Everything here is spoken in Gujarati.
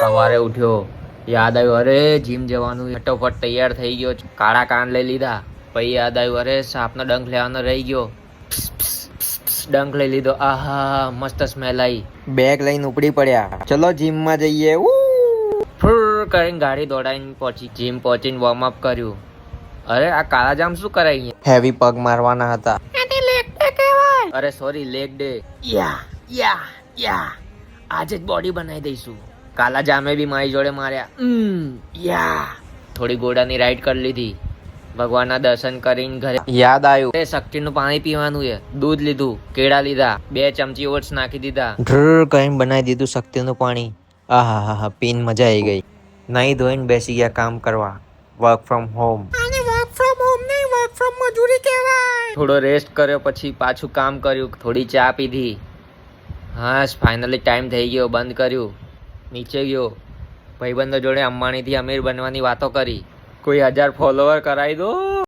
સવારે ઉઠ્યો, યાદ આવ્યું અરે જીમ જવાનું, ફટોફટ તૈયાર થઈ ગયો, કાળા કાન લઈ લીધા. પછી યાદ આવ્યું અરે સાપનો ડંખ લેવાનો રહી ગયો, ડંખ લઈ લીધો. આહા મસ્ત સ્મેલ આવી. બેગ લઈને ઉપડી પડ્યા, ચલો જીમ માં જઈએ. ફુર કરીને ગાડી દોડાઈને પહોંચી. જીમ પહોંચીને વોર્મઅપ કર્યું. અરે આ કાળા જામ શું કરે અહીંયા? હેવી પગ મારવાના હતા. અરે સોરી, લેગ ડે. આજે જ બોડી બનાવી દઈશું. કાલા જામે બી મારી જોડે માર્યા. થોડી ઘોડાની રાઈડ કરી લીધી. ભગવાનના દર્શન કરીને ઘરે યાદ આવ્યું શક્તિનું પાણી પીવાનું છે. દૂધ લીધું, કેળા લીધા, 2 ચમચી ઓટ્સ નાખી દીધા, ઢ્ર કરીને બનાવી દીધું શક્તિનું પાણી. આહા પીન મજા આવી ગઈ. નહીં ધોઈને બેસી ગયા કામ કરવા. Work from home. થોડો રેસ્ટ કર્યો, પછી પાછું કામ કર્યું. થોડી ચા પીધી. હા ફાઇનલી ટાઈમ થઈ ગયો. બંધ કર્યું, નીચે ગયો. ભાઈબંધો જોડે અંબાણીથી અમીર બનવાની વાતો કરી. કોઈ 1000 ફોલોવર કરાવી દો.